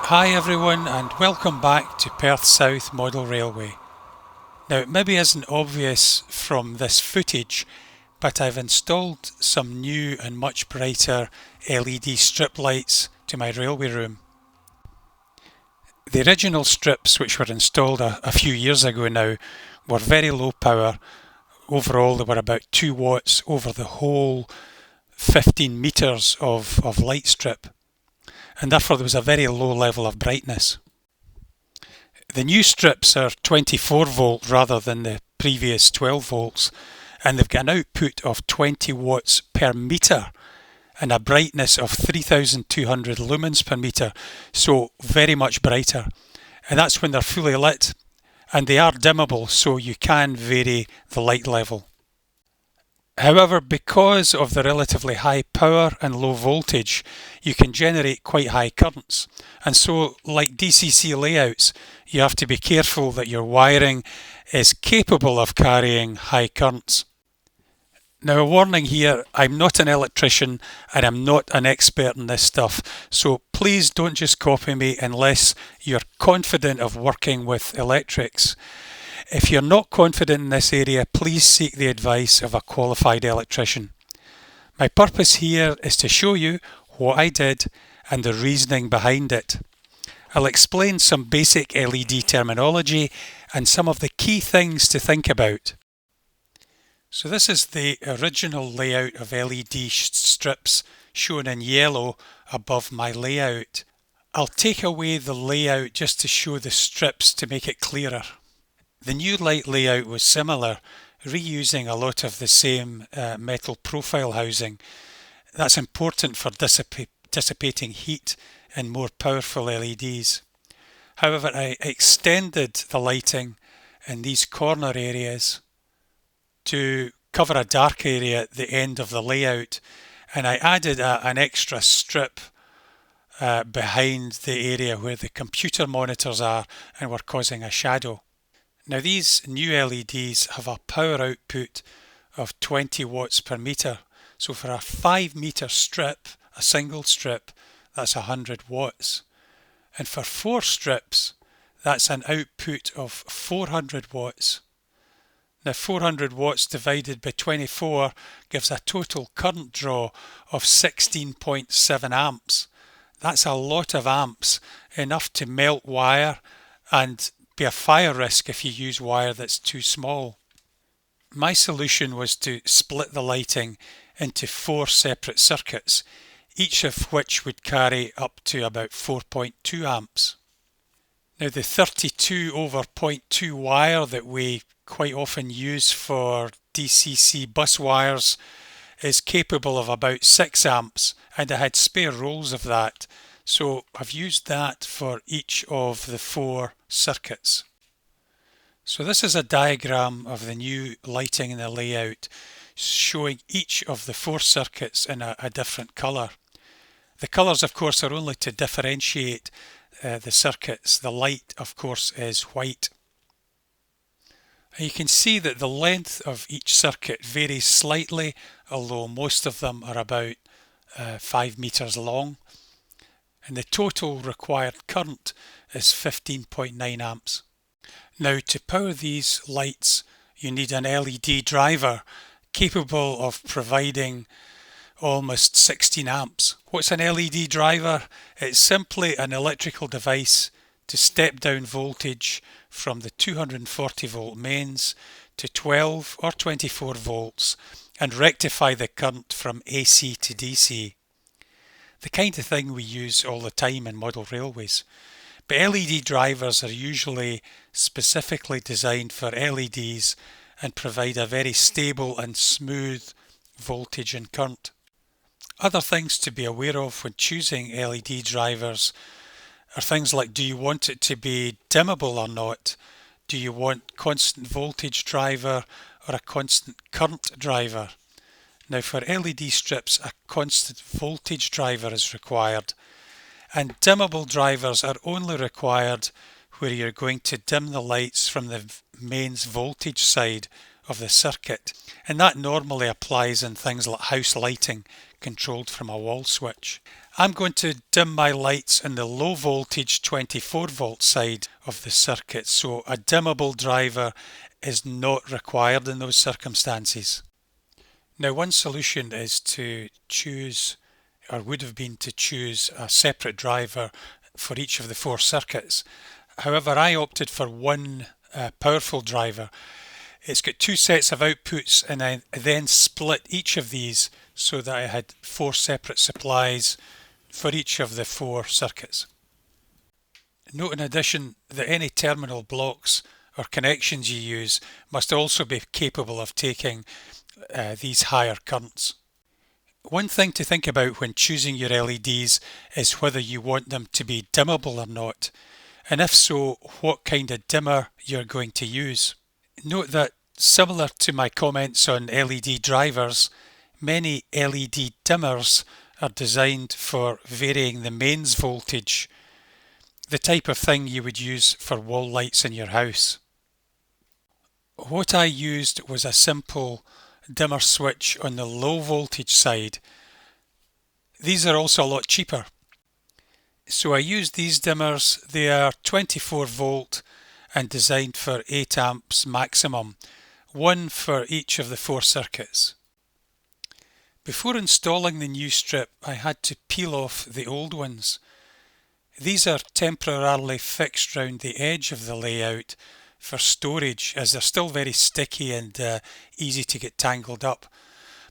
Hi everyone and welcome back to Perth South Model Railway. Now it maybe isn't obvious from this footage, but I've installed some new and much brighter LED strip lights to my railway room. The original strips which were installed a few years ago now were very low power. Overall they were about 2 watts over the whole 15 metres of light strip, and therefore there was a very low level of brightness. The new strips are 24 volt rather than the previous 12 volts, and they've got an output of 20 watts per metre and a brightness of 3200 lumens per metre, so very much brighter. And that's when they're fully lit, and they are dimmable, so you can vary the light level. However, because of the relatively high power and low voltage, you can generate quite high currents. And so, like DCC layouts, you have to be careful that your wiring is capable of carrying high currents. Now, a warning here, I'm not an electrician and I'm not an expert in this stuff, so please don't just copy me unless you're confident of working with electrics. If you're not confident in this area, please seek the advice of a qualified electrician. My purpose here is to show you what I did and the reasoning behind it. I'll explain some basic LED terminology and some of the key things to think about. So this is the original layout of LED strips shown in yellow above my layout. I'll take away the layout just to show the strips to make it clearer. The new light layout was similar, reusing a lot of the same metal profile housing. That's important for dissipating heat in more powerful LEDs. However, I extended the lighting in these corner areas to cover a dark area at the end of the layout, and I added an extra strip behind the area where the computer monitors are and were causing a shadow. Now these new LEDs have a power output of 20 watts per metre, so for a 5 metre strip, a single strip, that's 100 watts. And for 4 strips, that's an output of 400 watts. Now 400 watts divided by 24 gives a total current draw of 16.7 amps. That's a lot of amps, enough to melt wire and be a fire risk if you use wire that's too small. My solution was to split the lighting into 4 separate circuits, each of which would carry up to about 4.2 amps. Now the 32 over 0.2 wire that we quite often use for DCC bus wires is capable of about 6 amps, and I had spare rolls of that, so I've used that for each of the 4 circuits. So this is a diagram of the new lighting in the layout, showing each of the 4 circuits in a different colour. The colours, of course, are only to differentiate the circuits. The light, of course, is white. And you can see that the length of each circuit varies slightly, although most of them are about 5 metres long. And the total required current is 15.9 amps. Now, to power these lights, you need an LED driver capable of providing almost 16 amps. What's an LED driver? It's simply an electrical device to step down voltage from the 240 volt mains to 12 or 24 volts and rectify the current from AC to DC. The kind of thing we use all the time in model railways. But LED drivers are usually specifically designed for LEDs and provide a very stable and smooth voltage and current. Other things to be aware of when choosing LED drivers are things like, do you want it to be dimmable or not? Do you want constant voltage driver or a constant current driver? Now for LED strips, a constant voltage driver is required, and dimmable drivers are only required where you're going to dim the lights from the mains voltage side of the circuit, and that normally applies in things like house lighting controlled from a wall switch. I'm going to dim my lights in the low voltage 24 volt side of the circuit, so a dimmable driver is not required in those circumstances. Now, one solution is to choose, or would have been to choose, a separate driver for each of the 4 circuits. However, I opted for one powerful driver. It's got 2 sets of outputs, and I then split each of these so that I had 4 separate supplies for each of the 4 circuits. Note in addition that any terminal blocks or connections you use must also be capable of taking these higher currents. One thing to think about when choosing your LEDs is whether you want them to be dimmable or not, and if so, what kind of dimmer you're going to use. Note that, similar to my comments on LED drivers, many LED dimmers are designed for varying the mains voltage, the type of thing you would use for wall lights in your house. What I used was a simple dimmer switch on the low voltage side. These are also a lot cheaper. So I used these dimmers. They are 24 volt and designed for 8 amps maximum, one for each of the 4 circuits. Before installing the new strip, I had to peel off the old ones. These are temporarily fixed round the edge of the layout for storage, as they're still very sticky and easy to get tangled up.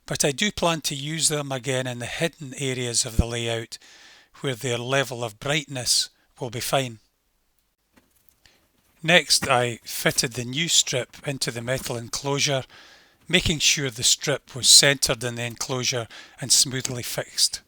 But I do plan to use them again in the hidden areas of the layout where their level of brightness will be fine. Next, I fitted the new strip into the metal enclosure, making sure the strip was centred in the enclosure and smoothly fixed.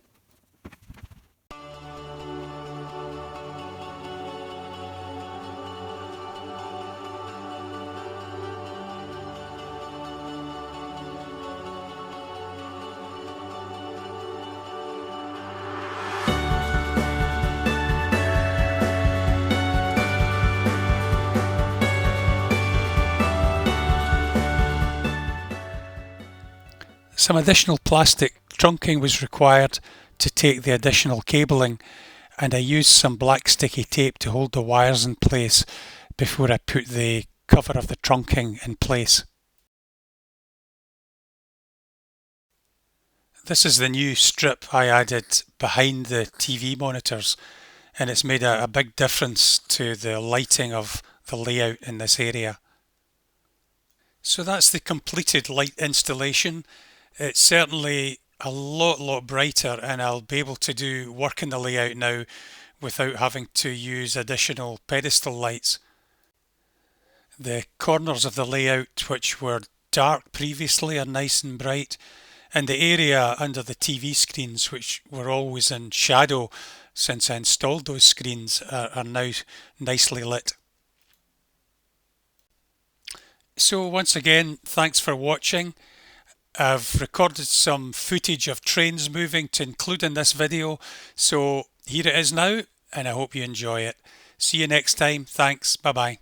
Some additional plastic trunking was required to take the additional cabling, and I used some black sticky tape to hold the wires in place before I put the cover of the trunking in place. This is the new strip I added behind the TV monitors, and it's made a big difference to the lighting of the layout in this area. So that's the completed light installation. It's certainly a lot brighter, and I'll be able to do work in the layout now without having to use additional pedestal lights. The corners of the layout, which were dark previously, are nice and bright, and the area under the TV screens, which were always in shadow since I installed those screens, are now nicely lit. So once again, thanks for watching. I've recorded some footage of trains moving to include in this video, so here it is now, and I hope you enjoy it. See you next time. Thanks. Bye bye.